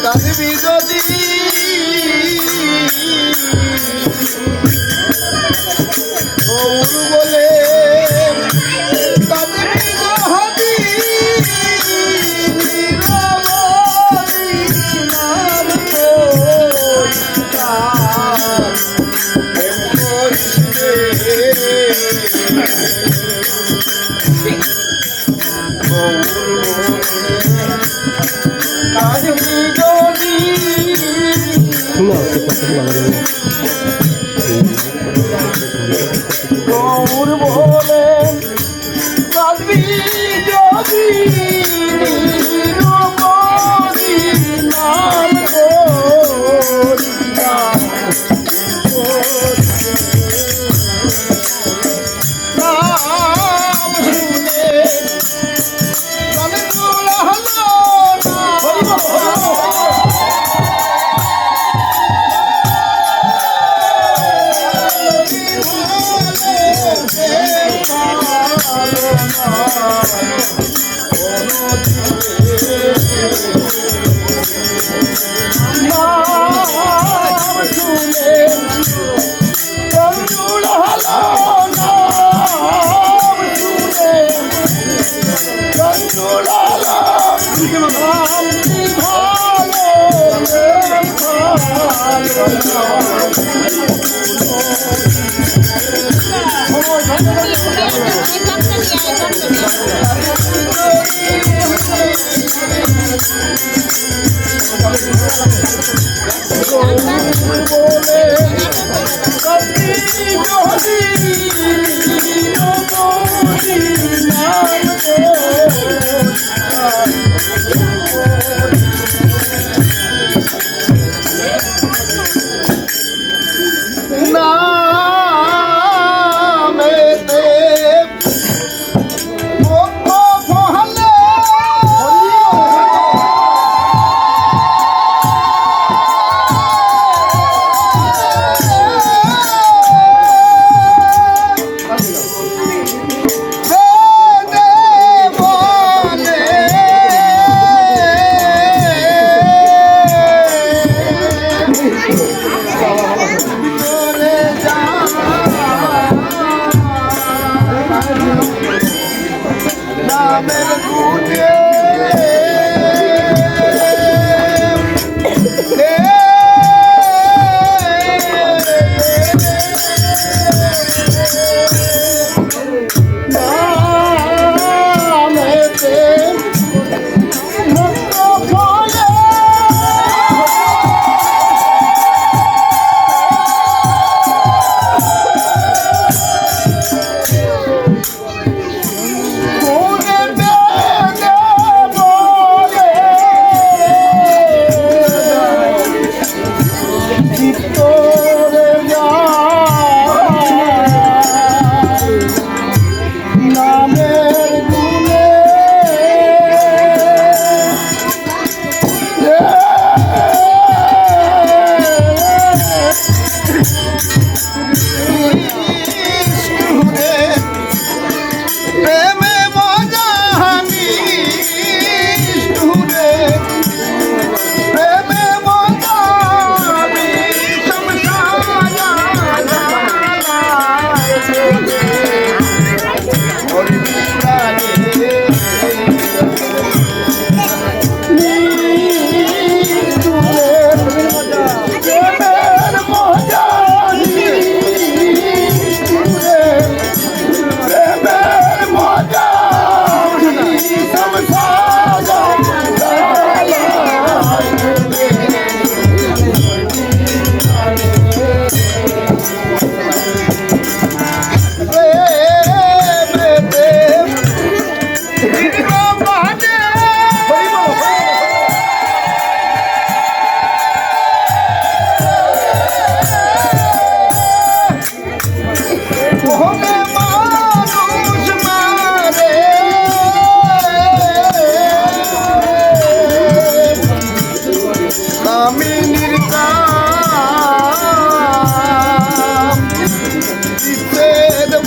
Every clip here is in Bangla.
কাঁদবি যদি গৌর বলে কাঁদবি যদি নাম গৌর বলে কাঁদবি যদি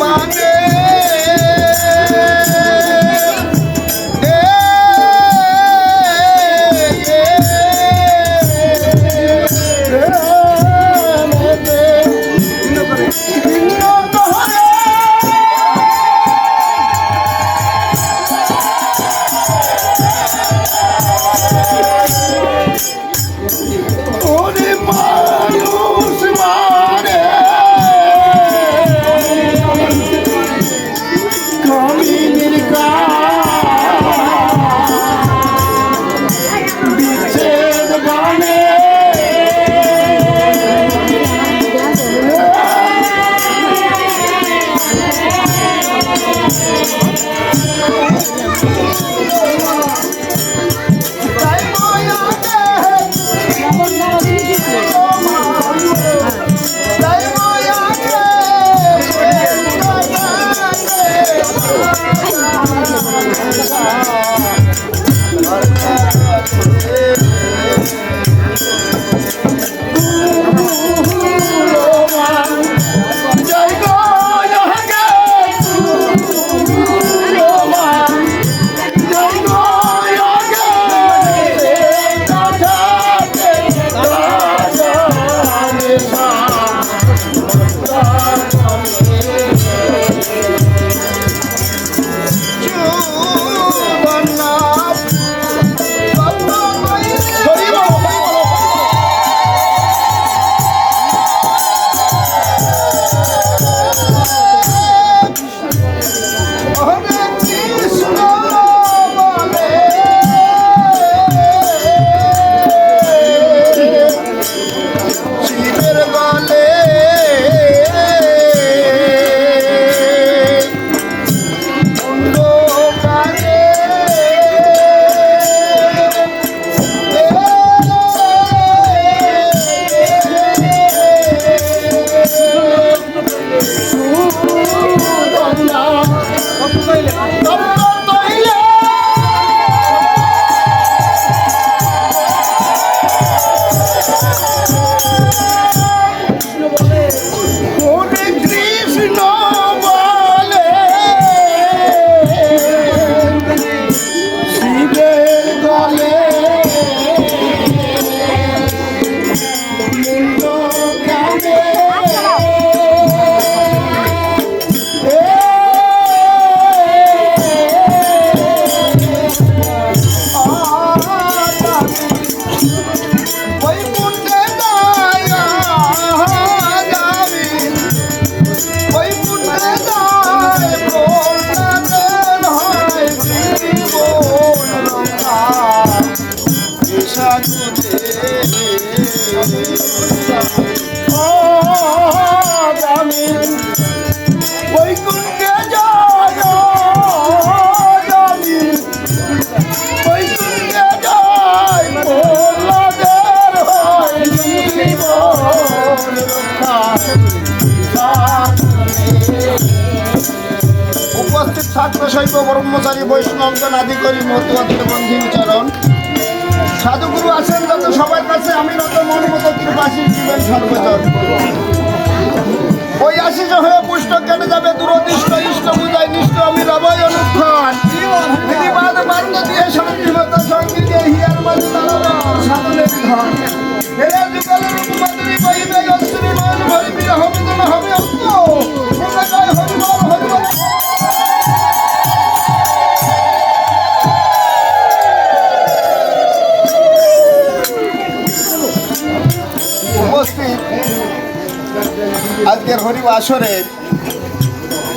বানে উপস্থিত ছাত্র শৈব ব্রহ্মচারী বৈষ্ণবগণ আদি করি মতুয়াদের বন্ধী বিচরণ সাধুগুরু আছেন যত সবার কাছে আমি নত মন মতো কৃপাশীষ জীবন সর্বজন ওই আশিস হয়ে পুষ্ট কেটে যাবে দূরদৃষ্ট ইষ্ট বুঝাই নিষ্ঠ আমি রবই অনুক্ষণ বিধিবাদ বাদ্য দিয়ে শান্তিমত সঙ্গীতে হিয়ার মাঝে দাঁড়ানো সাধনের ধন হেরে যুগলের উপমাদুরী বহিবে অশ্রী মন ভরিবি হবে যেন হবে অন্ত জয় হরিবল হরিবল। উপস্থিত আজকের হরি আসরে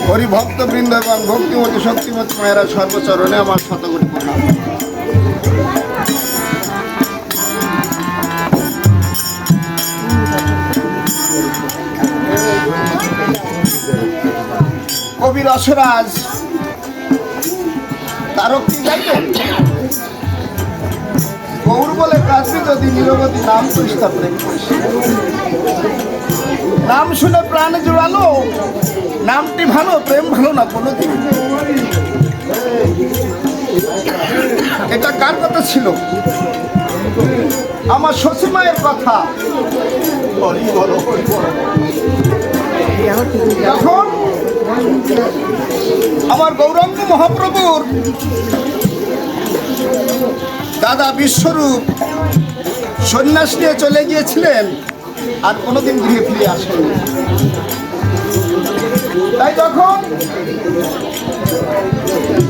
হরিভক্তবৃন্দ এবং ভক্তিমতী শক্তিমতী মায়েরা সর্বচরণে আমার শতকোটি প্রণাম। কবি রসরাজ তারক কি গাইবেন গৌর বলে কাজে যদি নিরবধি নাম পরিষ্কা প্রেম নাম শুনে প্রাণ জুড়ালো নামটি ভালো প্রেম ভালো না কোনোদিন। এটা কার কথা ছিল? আমার শশীমায়ের কথা। যখন আমার গৌরাঙ্গ মহাপ্রভুর দাদা বিশ্বরূপ সন্ন্যাস নিয়ে চলে গিয়েছিলেন, আর কোনোদিন গৃহে ফিরে আসেননি। তাই যখন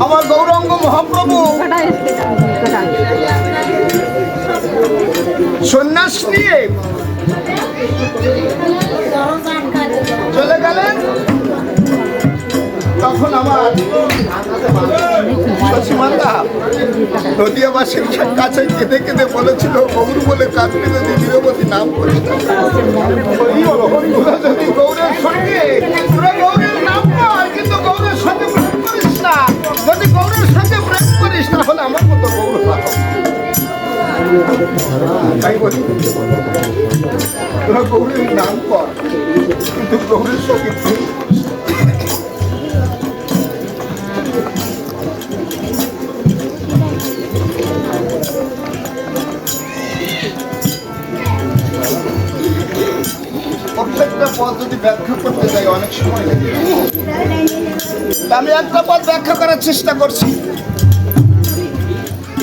আমার গৌরাঙ্গ মহাপ্রভু সন্ন্যাস নিয়ে চলে গেলেন, তখন আমার সীমান্দা নদিয়াবাসীর কাছে কেঁদে কেঁদে বলেছিল, গৌর বলে কাঁদলে যদি নিরবধি নাম করিস না, যদি গৌরের সঙ্গে গৌরের নাম কর, কিন্তু গৌরের সঙ্গে প্রেম করিস না। যদি গৌরের সঙ্গে প্রেম করিস তাহলে আমার মতো গৌর তাই বলি, তোরা গৌরের নাম কর, কিন্তু গৌরের সঙ্গে প্রেম প্রত্যেকটা পদ যদি ব্যাখ্যা করতে যাই অনেক সময় লাগে। আমি একটা পদ ব্যাখ্যা করার চেষ্টা করছি,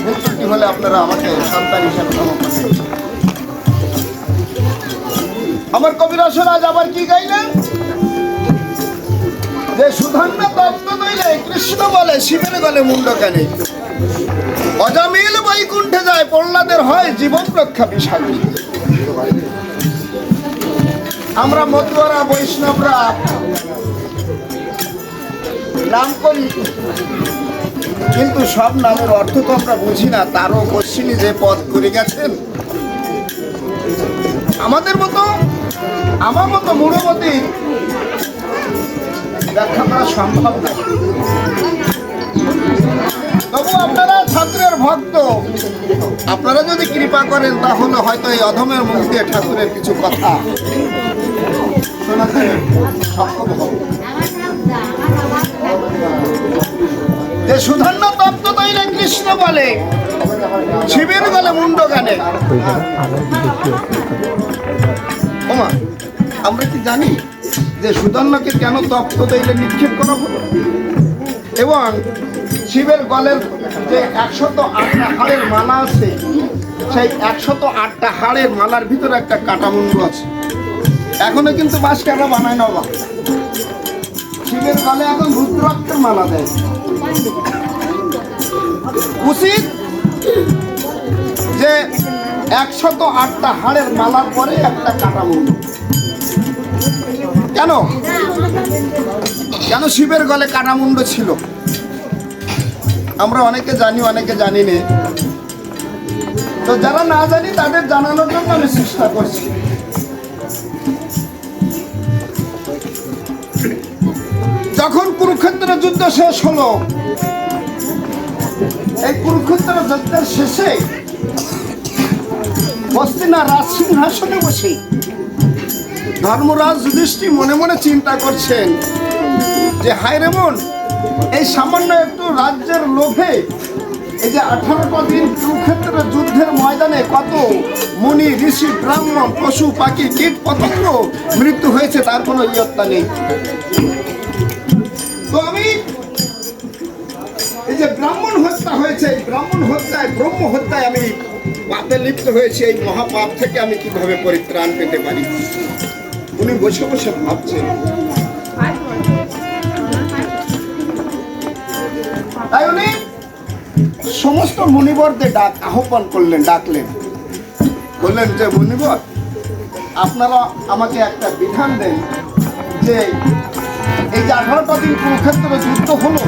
ভুল ত্রুটি হলে আপনারা আমাকে সন্তান হিসাবে ক্ষমা করবেন। আমার কবিরসন আজ আবার কি গাইলেন, যে সুধান্য তত্ত্ব দইলে কৃষ্ণ বলে শিবের গলে মুন্ড কানে, অজামিল বৈকুণ্ঠে যায় প্রহ্লাদের হয় জীবন রক্ষা বিশালী। আমরা মতুয়ারা বৈষ্ণবরা নাম করি, কিন্তু সব নামের অর্থ তো আমরা বুঝি না। তারও পশ্চিমী যে পদ করে গেছেন, আমার মতো মূঢ়মতি ব্যাখ্যা করা সম্ভব না। তবু আপনারা ঠাকুরের ভক্ত, আপনারা যদি কৃপা করেন তাহলে হয়তো এই অধমের মুখ দিয়ে ঠাকুরের কিছু কথা শোনাতে সক্ষম হব। যে সুধান্য তত্ত্ব তৈলে কৃষ্ণ বলে শিবের গলে মুন্ড গানে। ওমা, আমরা কি জানি যে সুধান্যকে কেন তত্ত্ব তৈলে নিক্ষেপ করা হলো, এবং শিবের গলের যে 108টা হাড়ের মালা আছে, সেই 108টা হাড়ের মালার ভিতরে একটা কাটা মুন্ডু আছে। এখনো কিন্তু বাঁশ কাটা বানায় না, শিবের গলে এখন রুদ্রাক্ষের মালা দেয়। উচিত যে 108টা হাড়ের মালার পরে একটা কাটা মুন্ডু। কেন কেন শিবের গলে কাটা মুন্ডু ছিল? আমরা অনেকে জানি, অনেকে জানি না। তো যারা না জানি তাদের জানানোর জন্য আমি চেষ্টা করছি। যখন কুরুক্ষেত্রের যুদ্ধ শেষ হলো, এই কুরুক্ষেত্রের যুদ্ধের শেষে হস্তিনার রাজসিংহাসনে বসে ধর্মরাজ যুধিষ্ঠির মনে মনে চিন্তা করছেন যে হায় রে মন, এই সামান্য একটু রাজ্যের লোভে এই যে 18টা দিন কুরুক্ষেত্রের যুদ্ধের ময়দানে কত মুনি ঋষি ব্রাহ্মণ পশু পাখি কীট পতঙ্গ মৃত্যু হয়েছে, তার কোনো ইয়ত্তা নেই। তো আমি এই যে ব্রাহ্মণ হত্যা হয়েছে, এই ব্রাহ্মণ হত্যায় ব্রহ্ম হত্যায় আমি পাপে লিপ্ত হয়েছি, এই মহাপাপ থেকে আমি কিভাবে পরিত্রাণ পেতে পারি? উনি বসে বসে ভাবছেন। তাই উনি সমস্ত মুনিবরদের আহ্বান করলেন, ডাকলেন, বললেন যে মুনিবর, আপনারা আমাকে একটা বিধান দেন যে এই যে 18টা দিন কুরুক্ষেত্রের যুদ্ধ হলো,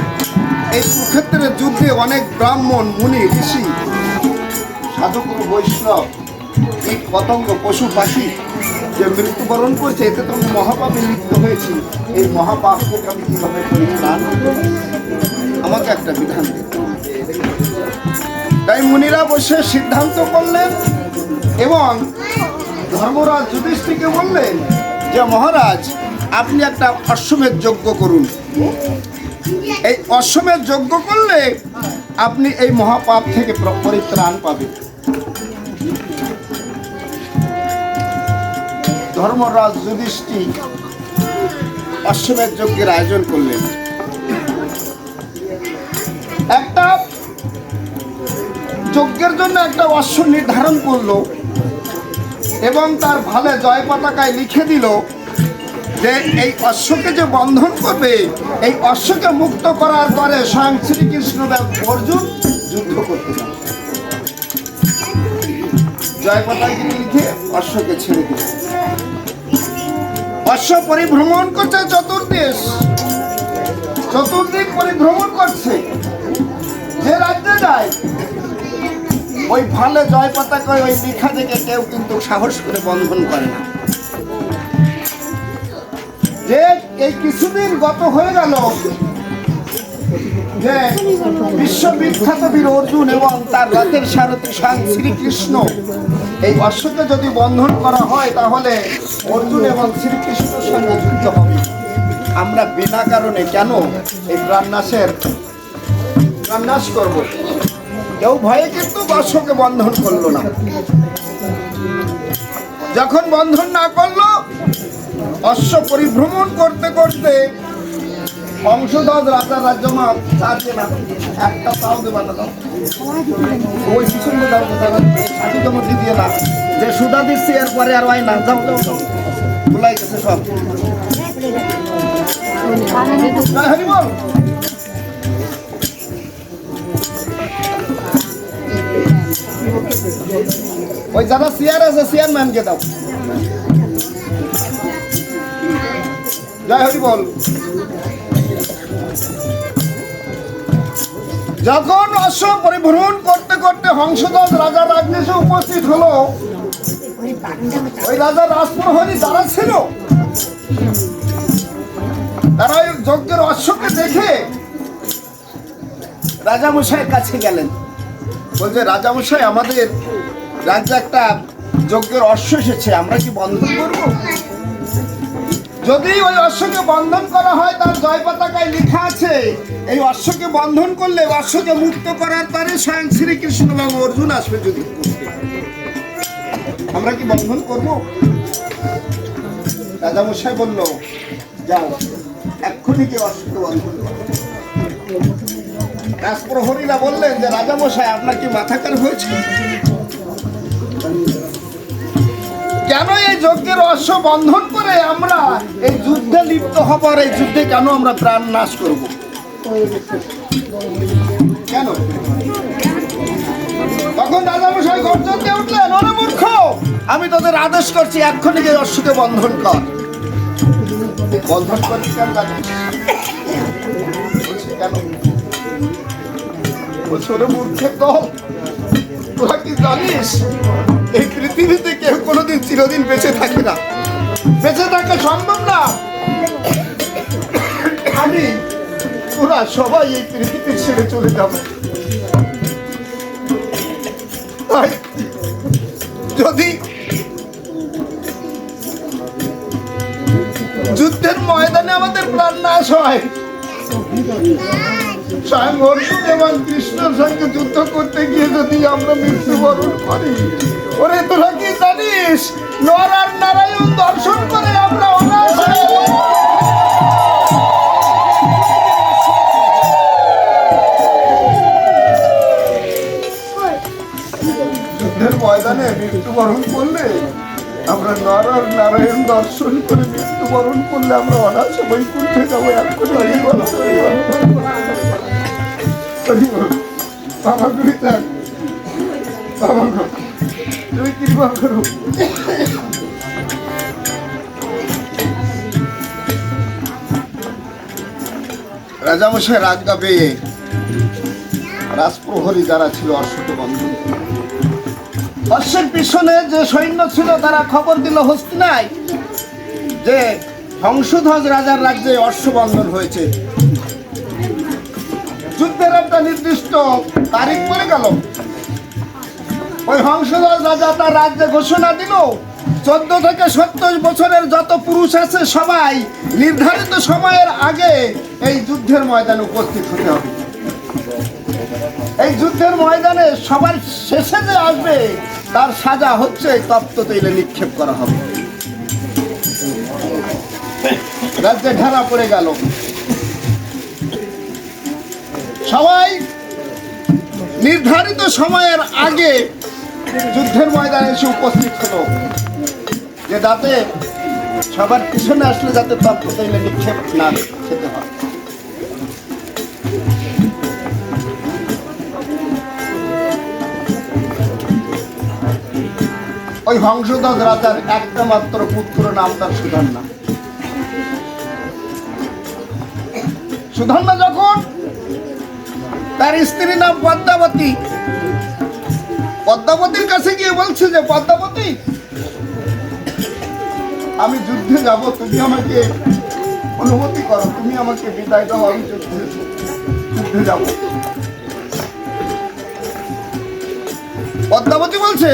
এই কুরুক্ষেত্রের যুদ্ধে অনেক ব্রাহ্মণ মুনি ঋষি সাধুগুরু বৈষ্ণব কীট পতঙ্গ পশু পাখি যে মৃত্যুবরণ করছে, এতে তো আমি মহাপাপে লিপ্ত হয়েছি। এই মহাপাপ থেকে আমি কিভাবে পরিত্রাণ করব? আমাকে একটা বিধান দিন। তাই মুনিরা বসে সিদ্ধান্ত করলেন এবং ধর্মরাজ যুধিষ্ঠিরকে বললেন যে মহারাজ, আপনি একটা অশ্বমেধ যজ্ঞ করুন। এই অশ্বমেধ যজ্ঞ করলে আপনি এই মহাপাপ থেকে পরিত্রাণ পাবেন। ধর্মরাজ যুধিষ্ঠির অশ্বমেধ যজ্ঞের আয়োজন করলেন। যজ্ঞের জন্য একটা অশ্ব নির্ধারণ করলো এবং তার ভালে জয় পতাকায় লিখে দিল যে এই অশ্বকে যে বন্ধন করবে, এই অশ্বকে মুক্ত করার পরে স্বয়ং শ্রীকৃষ্ণ অর্জুন যুদ্ধ করতে যাবে। জয় পতাকা লিখে অশ্বকে ছেড়ে দিল। অশ্ব পরিভ্রমণ করছে চতুর্দিক পরিভ্রমণ করছে। যে রাজ্যে যায় ওই ভালে জয় পতাকায় ওই লিখা থেকে কেউ কিন্তু সাহস করে বন্ধন করে না। যে এই কিছুদিন গত হয়ে গেল যে বিশ্ববিখ্যাত বীর অর্জুন এবং তার রথের সারথি স্বয়ং শ্রীকৃষ্ণ, এই অশ্বকে যদি বন্ধন করা হয় তাহলে অর্জুন এবং শ্রীকৃষ্ণের সঙ্গে যুদ্ধ হবে। আমরা বিনা কারণে কেন এই প্রাণনাশ করব? কেউ ভয়ে কিন্তু অশ্বকে বন্ধন করলো না। যখন বন্ধন না করলো, অশ্ব পরিভ্রমণ করতে করতে বংশধর রাজা রাজ্যমা চাচ্ছে না, একটা পাও দেবা না, ওই পিছনে সাথী জমতি দিয়ে না, যে সুদা দিচ্ছি এরপরে আর ওই না, যাও ভুলাই গেছে সব। হরি বল। ওই যারা চেয়ার আছে চেয়ারম্যানকে দাও। জয় হরি বল। যখন অশ্ব পরিভ্রমণ করতে করতে হংসধ্বজ রাজা রাজেশে উপস্থিত হলো, ওই রাজা রাজপ্রহরী যারা ছিল তারা ওই যজ্ঞের অশ্বকে দেখে রাজামশাইয়ের কাছে গেলেন। বলছে, রাজামশাই, আমাদের রাজ্যে একটা যজ্ঞের অশ্ব এসেছে, আমরা কি বন্ধন করব? যদি ওই অশ্বকে বন্ধন করা হয়, তার জয় পতাকায় লেখা আছে এই অশ্বকে বন্ধন করলে অশ্বকে মুক্ত করার পরে স্বয়ং শ্রীকৃষ্ণ এবং অর্জুন আসবে। যদি আমরা কি বন্ধন করব? রাজামশাই বলল, যাও এক্ষুনি কি অশ্বকে বন্ধন করো। রাজপ্রহরীরা বললেন যে, রাজামশাই, আপনার কি মাথা খারাপ হয়েছে? কেন এই যজ্ঞের অশ্ব বন্ধন করে আমরা এই যুদ্ধে লিপ্ত হবার, এই যুদ্ধে কেন আমরা প্রাণ নাশ করব? কেন? তখন রাজামশাই গর্জন দিয়ে উঠলেন, ওরে মূর্খ, আমি তোদের আদেশ করছি এক্ষুনি এই অশ্বকে বন্ধন কর। বন্ধন করছি কেন জানিস? কেন? বছরে মূর্খের দল, তোরা কি জানিস এই পৃথিবীতে কেউ কোনোদিন চিরদিন বেঁচে থাকে না, বেঁচে থাকা সম্ভব না। আমি তোরা সবাই এই পৃথিবী ছেড়ে চলে যাব। তাই যদি যুদ্ধের ময়দানে আমাদের প্রাণ নাশ হয়, স্বয়ং অর্জুন এবং কৃষ্ণের সঙ্গে যুদ্ধ করতে গিয়ে যদি আমরা মৃত্যুবরণ করি, ওরে তোরা কি জানিস নর আর নারায়ণ দর্শন করে আমরা যুদ্ধের ময়দানে মৃত্যুবরণ করলে, আমরা নর আর নারায়ণ দর্শন করে মৃত্যুবরণ করলে আমরা অনায়াসে বৈকুণ্ঠে যাবো। তুমি কৃপা করো। রাজামশাই রাজগা পেয়ে রাজপ্রহরী যারা ছিল অশ্বকে বন্ধন, অশ্বের পিছনে যে সৈন্য ছিল তারা খবর দিল হস্তিনায় যে হংসধ্বজ রাজার রাজ্যে অশ্ব বন্ধন হয়েছে। যুদ্ধের একটা নির্দিষ্ট তারিখ পড়ে গেল। ওই হংসধ্বজ রাজা তার রাজ্যে ঘোষণা দিল, 14 থেকে 27 বছরের যত পুরুষ আছে সবাই নির্ধারিত সময়ের আগে এই যুদ্ধের ময়দানে উপস্থিত হতে হবে। এই যুদ্ধের ময়দানে সবার শেষে যে আসবে তার সাজা হচ্ছে তপ্ত তৈলে নিক্ষেপ করা হবে। রাজ্যে ঢালা পড়ে গেল। সবাই নির্ধারিত সময়ের আগে যুদ্ধের ময়দানে এসে উপস্থিত হলো, যে যাতে সবার পিছনে আসলে যাতে তর্ক তৈলে নিক্ষেপ না খেতে হয়। ওই হংসধ্বজ রাজার একটা মাত্র পুত্র, নাম তার সুধন্যা। সুধন্যা যখন তার স্ত্রী নাম পদ্মাবতী, পদ্মাবতীর কাছে গিয়ে বলছে যে পদ্মাবতী, আমি যুদ্ধে যাব, তুমি আমাকে অনুমতি করো, তুমি আমাকে বিদায় দাও, আমি যুদ্ধে যাব। পদ্মাবতী বলছে,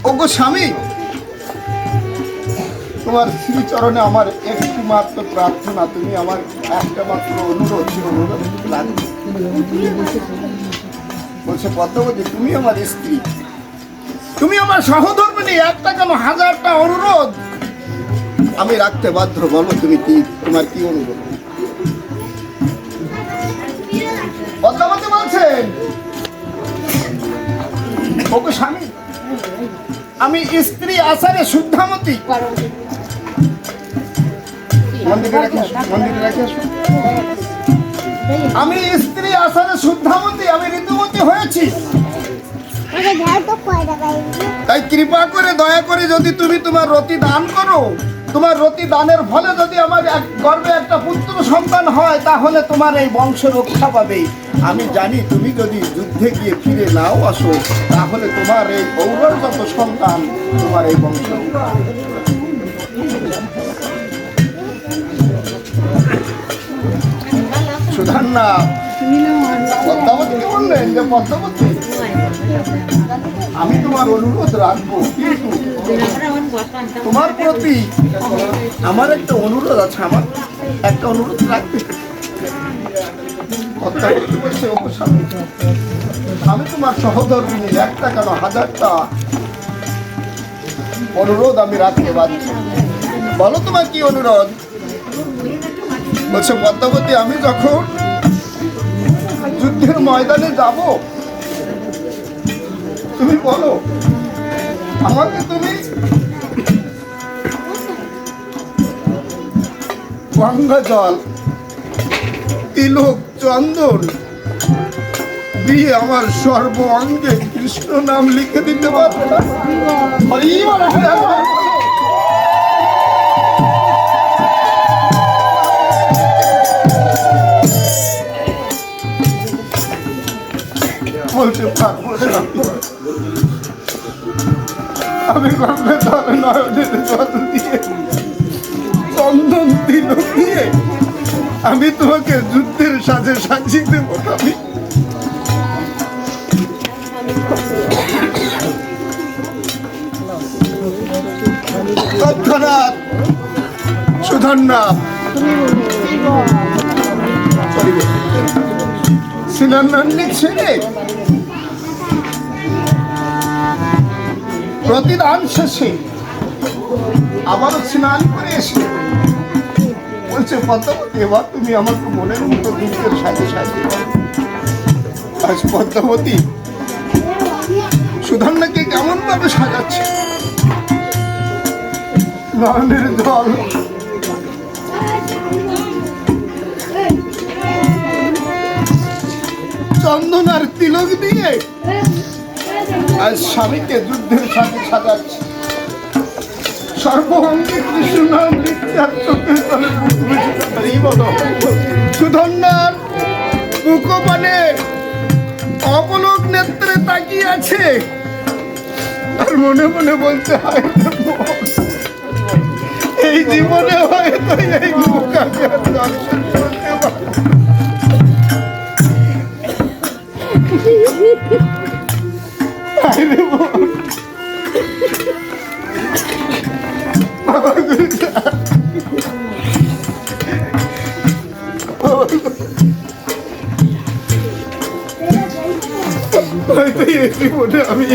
ওগো স্বামী, তোমার শ্রীচরণে আমার একটি মাত্র প্রার্থনা, তুমি আমার একটা মাত্র অনুরোধ রাখবে। বলছে পদ্মাবতী, তুমি আমার স্ত্রী, তুমি আমার সহধর্মিণী, একটা কেন হাজারটা অনুরোধ আমি রাখতে বাধ্য। বলো তুমি কি, তোমার কি অনুরোধ? পদ্মাবতী বলছেন, ওগো স্বামী, আমি স্ত্রী আচারে শুদ্ধামতী। আমি স্ত্রী আচারে শুদ্ধামতী, আমি ঋতুমতী হয়েছি। তাই কৃপা করে, দয়া করে যদি তুমি তোমার রতি দান করো, তোমার রতি দানের ফলে যদি আমার গর্ভে একটা পুত্র সন্তান হয়, তাহলে তোমার এই বংশ রক্ষা পাবে। আমি জানি তুমি যদি যুদ্ধে গিয়ে ফিরে নাও আসো, তাহলে তোমার এই পৌরগত সন্তান তোমার এই বংশ। সুধন্যা পদ্মাবতীকে বললেন যে পদ্মাবতী, আমি তোমার অনুরোধ রাখবো, কিন্তু তোমার প্রতি আমার একটা অনুরোধ আছে, আমার একটা অনুরোধ রাখবে। আমি তোমার সহধর্মিনী, একটা কেন হাজারটা অনুরোধ আমি রাখতে বাধ্য। বলো তোমার কি অনুরোধ? বলছে পদ্মাবতী, আমি যখন যুদ্ধের ময়দানে যাব, তুমি বলো আমাকে, তুমি গঙ্গা জল, তিলক, চন্দন দিয়ে আমার সর্ব অঙ্গে কৃষ্ণ নাম লিখে দিতে পারবে না? বলতে পারবো না। আমি গঙ্গা জল নয়নের জল দিয়ে, চন্দন তিলক দিয়ে আমি তোমাকে যুদ্ধের সাজে সাজিয়ে দেবো। আমি তৎক্ষণাৎ সুধন্যা স্নানান্নে ছেড়ে প্রতিদান শেষে আবারও স্নান করে এসে বলছে পদ্মাবতী, এবার তুমি আমাকে মনের মতো যুদ্ধের সাজে সাজিয়ে দাও। আজ পদ্মাবতী সুধন্যাকে কেমন ভাবে সাজাচ্ছে, নয়নের জল, চন্দন আর তিলক দিয়ে আজ স্বামীকে যুদ্ধের সাথে সাজাচ্ছে। সর্বঙ্গে কৃষ্ণ নাম লিখতে আর চোখের তলে সুধন্যার মুখপানে অপলক নেত্রে তাকিয়ে আছে, আর মনে মনে বলতে হয় এই জীবনে হয়তো এই মুখ আমি আর দর্শন করতে পারবো। হয়তো এই জীবনে আমি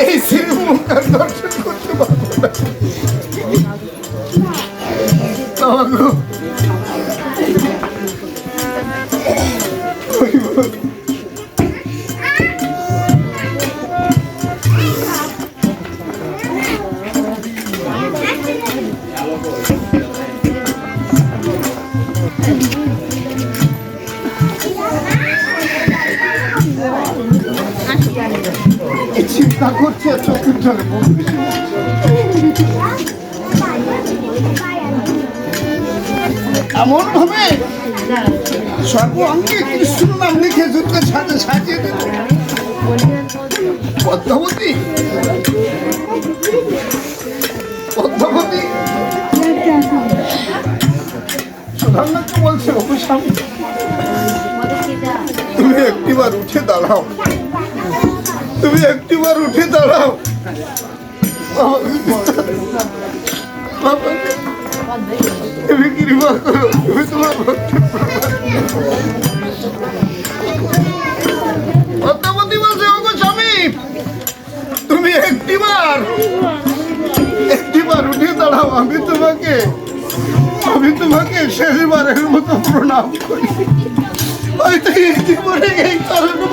এই শ্রীমুখ আর দর্শন করতে পারবো না। চিন্তা করছি আর চোখের জলে এমন ভাবে সর্ব অঙ্গে কৃষ্ণ নাম লিখে যুদ্ধের সাথে সাজিয়ে দিল। পদ্মাবতী পদ্মাবতী সুধান্নাকে বলছে, ওকে স্বামী তুমি একটিবার উঠে দাঁড়াও, তুমি একটিবার উঠে দাঁড়াও। তুমি কৃপা করো, তুমি তোমার পদ্মাবতী বলছে, ওগো স্বামী তুমি একটিবার উঠে দাঁড়াও, আমি তোমাকে শেষবারের মতো প্রণাম করি। হয়তো জীবনে এই কারণে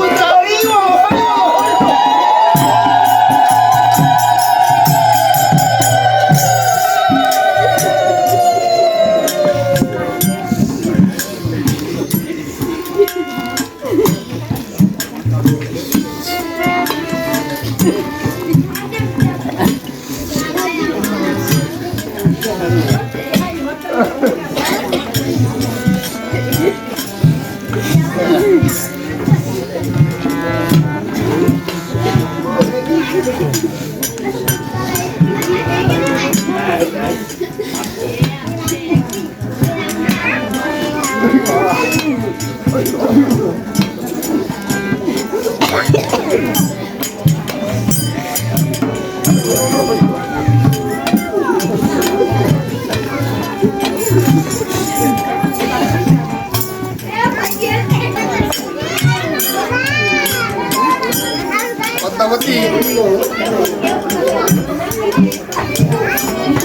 পদ্মাবতী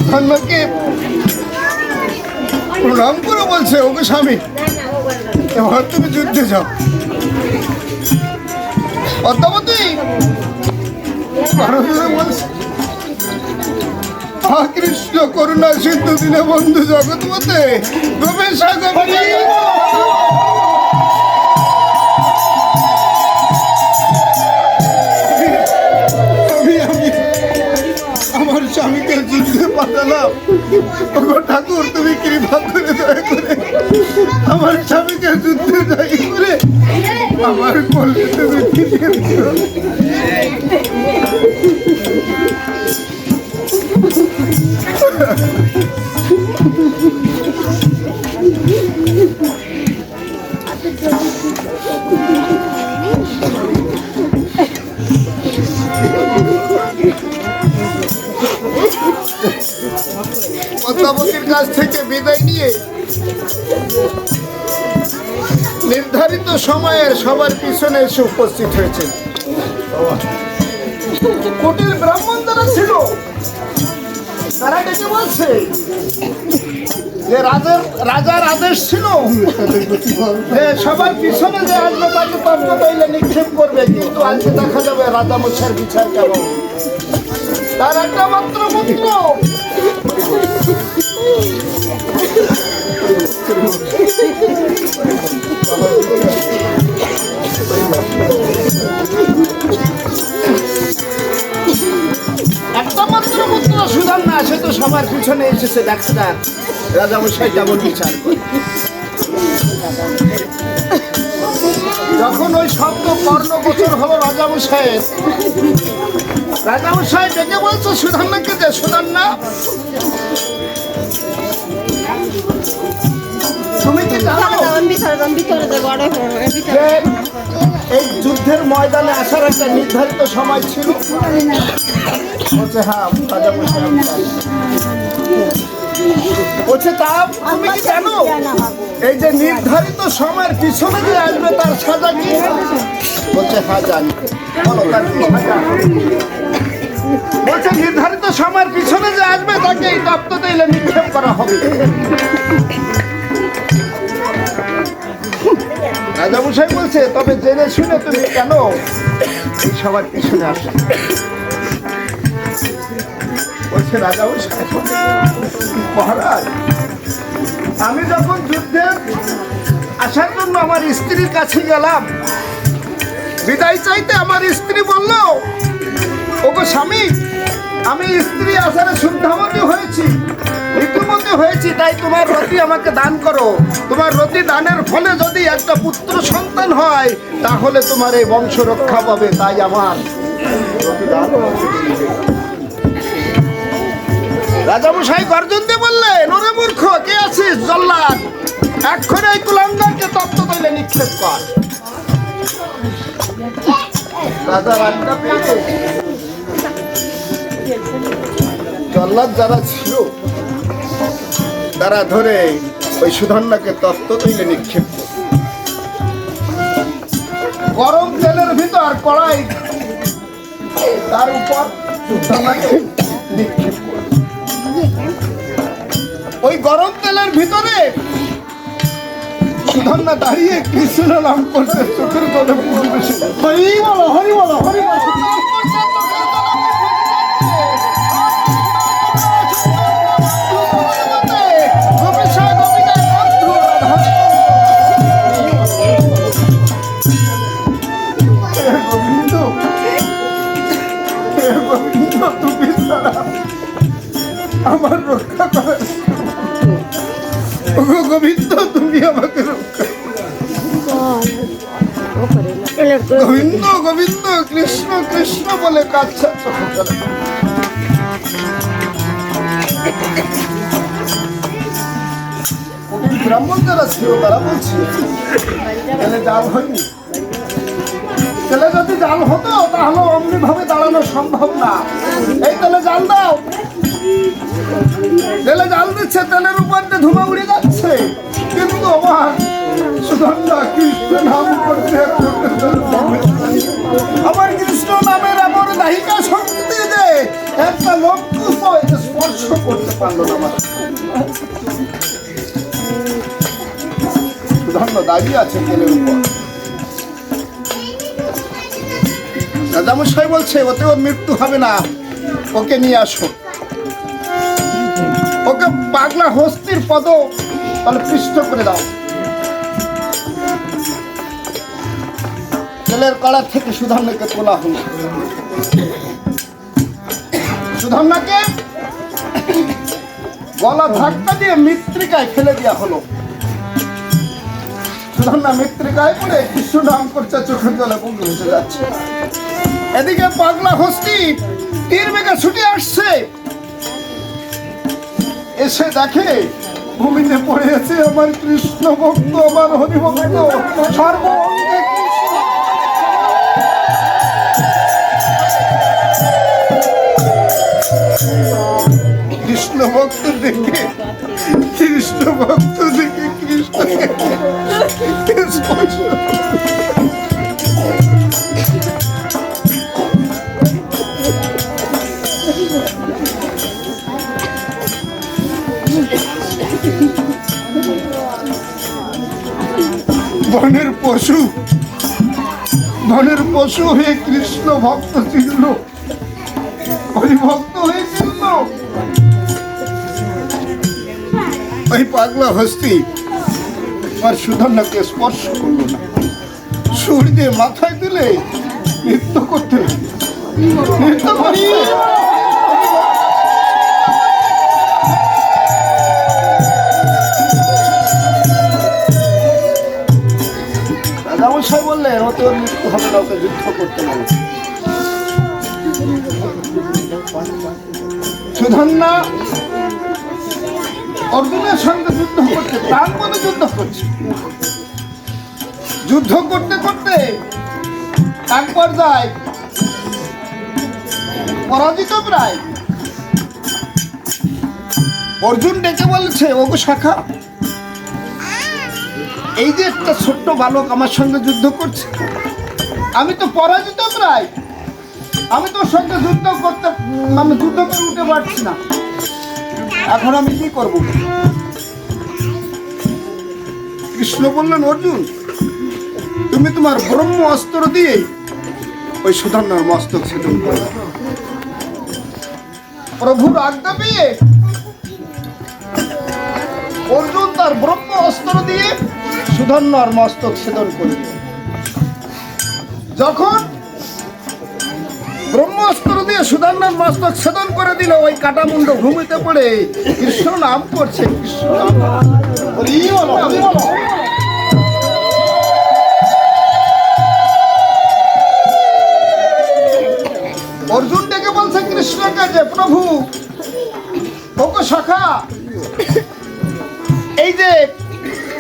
ধন্যকে প্রণাম করে বলছে, ওকে স্বামী এবার তুমি যুদ্ধে যাও। পদ্মাবতী বলছে, কৃষ্ণ করুণা সিন্ধু দিনে বন্ধু জগৎপতে গোপে সাগর আমার স্বামীকে যুদ্ধে পাঠালাম। ঠাকুর তুমি কৃপা করে দয়া করে আমার স্বামীকে যুদ্ধে জয় করে আমার কলকে তুমি ফিরিয়ে দিও। পদ্মাবতীর কাছ থেকে বিদায় নিয়ে নির্ধারিত সময়ে সবার পিছনে এসে উপস্থিত হয়েছে। কুটির ব্রাহ্মণ যারা ছিল তারা ডেকে বলছে যে রাজার আদেশ ছিল যে সবার পিছনে যে আসবে তাকে তত্ত্ব তৈলে নিক্ষেপ করবে, কিন্তু আজকে দেখা যাবে রাজা মশাইয়ের বিচার কেমন। তার একটা মাত্র পুত্র সুধান্না, সে তো সবার পিছনে এসেছে ডাক্তার রাজামশাই কেমন বিচার করে। যখন ওই শব্দ কর্ণগোচর হলো রাজামশাই ডেকে বলছে সুধান্নাকে, যে সুধান্না তুমি কি জানো এই যুদ্ধের ময়দানে আসার একটা নির্ধারিত সময় ছিল? বলছে হ্যাঁ রাজামশাই। বলছে তা তুমি কি জানো এই যে নির্ধারিত সময়ের পিছনে যে আসবে তার সাজা কি? বলছে হ্যাঁ জানি। বলো তার কি সাজা? বলছে নির্ধারিত সময়ের পিছনে যে আসবে তাকে এই তপ্ত তৈলে নিক্ষেপ করা হবে। রাজামশাই বলছে তবে জেনে শুনে তুমি কেন এই সবার পিছনে আসো? বলছে রাজামশাই মহারাজ, আমি যখন যুদ্ধে আসার জন্য আমার স্ত্রীর কাছে গেলাম, বিদায় চাইতে আমার স্ত্রী বলল, ওগো স্বামী, আমি স্ত্রী আসারে শুদ্ধামতি হয়েছি, ঋতুমতি হয়েছি, তাই তোমার রতি আমাকে দান করো। তোমার রতি দানের ফলে যদি একটা পুত্র সন্তান হয় তাহলে তোমার এই বংশ রক্ষা পাবে, তাই আমার রতি দান। রাজামশাই গর্জন দিয়ে বললেন, ওরে মূর্খ, কে আছিস? জল্লাদ, এক্ষণে এই কুলাঙ্গারকে তপ্ত তৈলে নিক্ষেপ কর। রাজা রাজা পেয়ে জল্লাদ যারা ছিল তারা ধরে ওই সুধন্যাকে তপ্ত তৈলে নিক্ষেপ করে গরম তেলের ভিতর কড়াই তার উপর সুধন্যাকে নিক্ষেপ করে। ওই গরম তেলের ভিতরে সুধন্যা দাঁড়িয়ে কৃষ্ণ নাম করছে, চোখের জলে পরিবেশন। হরি বলো, হরি বলো, হরি বলো। আমার রক্ষা করে গোবিন্দ, তুমি আমাকে রক্ষা। গোবিন্দ গোবিন্দ কৃষ্ণ কৃষ্ণ বলে কাঁদছে। ব্রাহ্মণ যারা ছিল তারা বলছে, তেলে জাল হয়নি। তেলে যদি জাল হতো তাহলে অমনি ভাবে দাঁড়ানো সম্ভব না। এই তেলে জাল দাও। তেলে জাল দিচ্ছে, তেলের উপর দিয়ে ধুমা উড়ে যাচ্ছে, কিন্তু আমার সুধন্যা কৃষ্ণ নাম করছে। আমার কৃষ্ণ নামের এমন নায়িকা শক্তি যে একটা লোক স্পর্শ করতে পারলো না। আমার সুধন্যা দাঁড়িয়ে আছে তেলের উপর। রাজামশাই বলছে, ওতে ওর মৃত্যু হবে না, ওকে নিয়ে আসো। ওকে পাগলা হস্তির পদ তাহলে পৃষ্ঠ করে দাও। তেলের কড়া থেকে সুধন্যাকে তোলা হলো। সুধন্যাকে গলা ধাক্কা দিয়ে মৃত্তিকায় ফেলে দেওয়া হলো। সুধন্যা মৃত্তিকায় পড়ে কৃষ্ণ নাম করছে, চোখের জলে পঙ্গু ভেসে যাচ্ছে। এদিকে পাগলা হস্তি তীর বেগে ছুটে আসছে, এসে দেখে ভূমিতে পড়ে আছে আমার কৃষ্ণ ভক্ত, আমার হরি ভক্ত, সর্বঙ্গে কৃষ্ণ ভক্ত দেখে, কৃষ্ণ ভক্ত দেখে কৃষ্ণকে স্পর্শ। বনের পশু, বনের পশু হয়ে কৃষ্ণ ভক্ত চিনল, হরিভক্ত হয়ে চিনল। ওই পাগলা হস্তি আর সুধন্যাকে স্পর্শ করলো না। সুর দিয়ে মাথায় দিলে নৃত্য করতে, নৃত্য করি। রাজামশাই বললেন, ওতে ওর মৃত্যু হবে না, ওকে যুদ্ধ করতে বলো। সুধন্যা অর্জুনের সঙ্গে যুদ্ধ করতে, প্রাণপণে যুদ্ধ করছে। যুদ্ধ করতে করতে এক পর্যায়ে পরাজিত প্রায়। অর্জুন ডেকে বলছে, ওগো শাখা, এই যে একটা ছোট্ট বালক আমার সঙ্গে যুদ্ধ করছে, আমি তো পরাজিত প্রায়, আমি তোর সঙ্গে যুদ্ধ করতে, আমি যুদ্ধ করে উঠতে পারছি না, এখন আমি কি করব? কৃষ্ণ বললেন, অর্জুন, তুমি তোমার ব্রহ্ম অস্ত্র দিয়ে ওই সুধন্যার মস্তক ছেদন করো। প্রভুর আজ্ঞা পেয়ে অর্জুন তার ব্রহ্ম অস্ত্র দিয়ে সুধন্বর মস্তক ছেদন করল। যখন ব্রহ্মাস্ত্র দিয়ে সুধন্বর মস্তক ছেদন করে দিল, ওই কাটামুন্ড ভূমিতে পড়ে কৃষ্ণ নাম করছে, কৃষ্ণ নাম। অর্জুন ডেকে বলছে কৃষ্ণকে যে প্রভু ওগো সখা, এই যে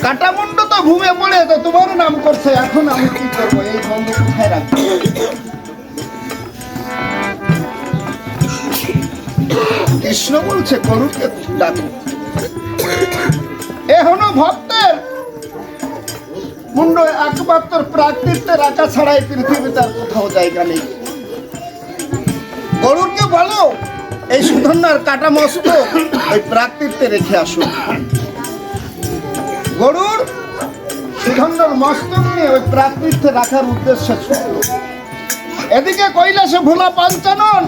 কাটামুন্ড তো ঘুমে পড়ে তো তোমারও নাম করছে, এখন আমি কি করবো, এই বন্ধু কোথায় রাখবো? কৃষ্ণ বলছে গরুকে ডাকো। এ হলো ভক্তের মুন্ড একমাত্র প্রাকৃত্যে রাখা ছাড়া এই পৃথিবীতে আর কোথাও জায়গা নেই। গরুরকে বলো এই সুধন্যার কাটা মস্তক ওই প্রাকৃত্যে রেখে আসো। গরুর সুধন্যার মস্তক নিয়ে ওই প্রাকৃত্যে রাখার উদ্দেশ্যে ছুটল। এদিকে কৈলাসে ভোলা পঞ্চানন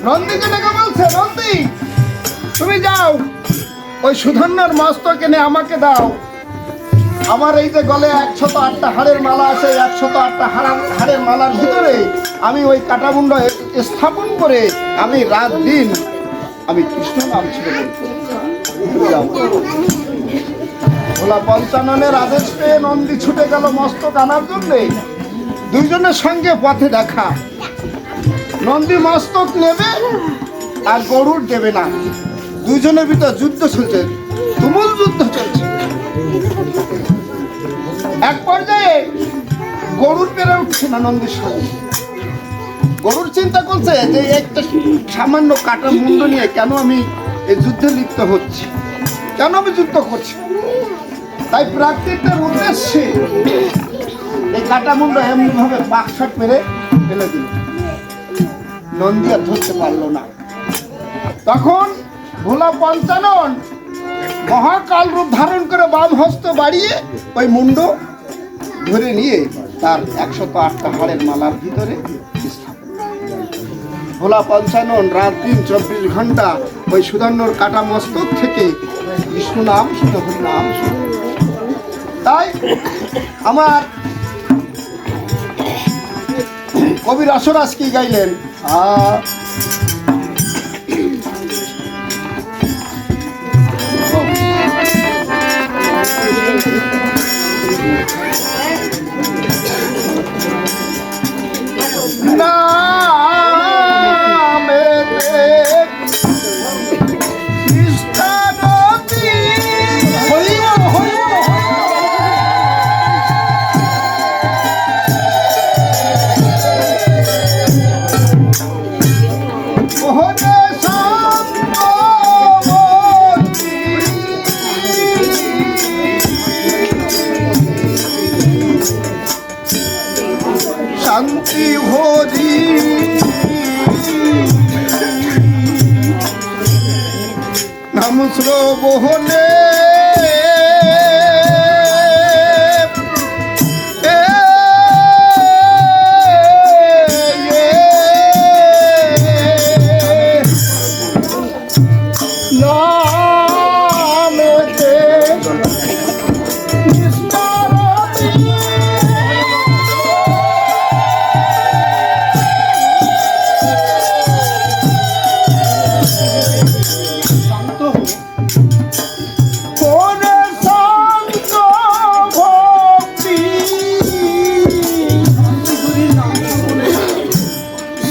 নন্দীকে ডেকে বলছে, নন্দী তুমি যাও ওই সুধন্যার মস্তক এনে আমাকে দাও। আমার এই যে গলে 108টা হাড়ের মালা আছে, 108টা হাড়ের মালার ভিতরে আমি ওই কাটামুন্ড স্থাপন করে আমি রাত দিন আমি কৃষ্ণ নাম ছিল ভোলা পঞ্চাননের আদেশ পেয়ে নন্দী ছুটে গেল মস্তক আনার জন্যে। দুইজনের সঙ্গে পথে দেখা। নন্দী মস্তক নেবে আর গরুর দেবে না, দুইজনের ভিতর যুদ্ধ চলছে, তুমুল যুদ্ধ চলছে। এক পর্যায়ে গরুর পেরে উঠছে না নন্দীর সঙ্গে। গরুর চিন্তা করছে যে একটা সামান্য কাটা মুন্ড নিয়ে কেন আমি এই যুদ্ধে লিপ্ত হচ্ছি, কেন আমি যুদ্ধ করছি। তাই প্রাকৃতিকের উদ্দেশ্যে এই কাটা মুন্ড এমনি ভাবে বাকশট মেরে ফেলে দিল। নন্দী আর ধরতে পারলো না। তখন ভোলা পঞ্চানন মহাকাল রূপ ধারণ করে বাম হস্ত বাড়িয়ে ওই মুন্ড ধরে নিয়ে তার 108টা হাড়ের মালার ভিতরে ভোলা পঞ্চানন রাত দিন 24 ঘন্টা ওই সুধন্বর কাটা মস্তক থেকে বিষ্ণু নাম শুনে, হরি নাম শুনে। তাই আমার কবি রসরাজ কি গাইলেন, শান্তি হরি নাম শ্রবণে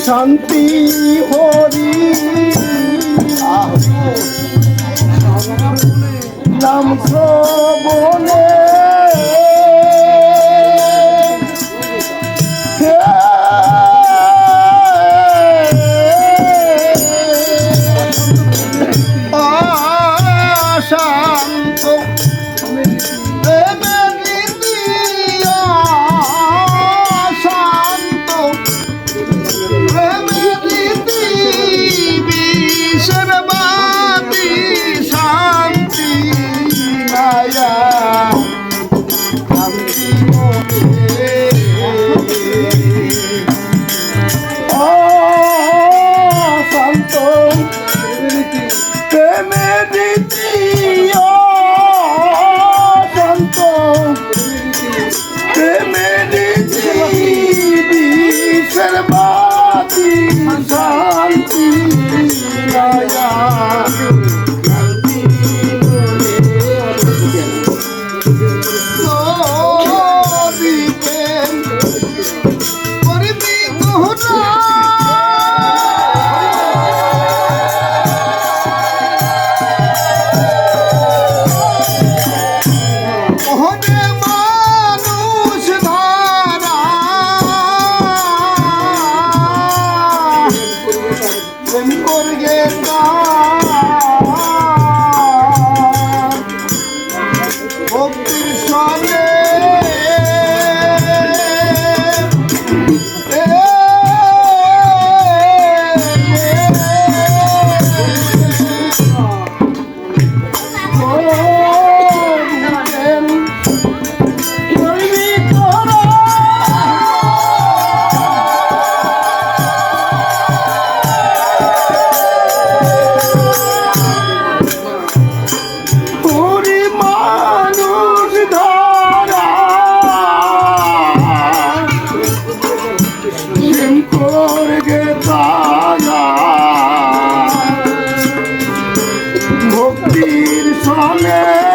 শান্তি হরি নাম শ্রবণে শান্ত প্রেমে দ্বিতীয় ভক্তির সঙ্গে ভক্তির সঙ্গে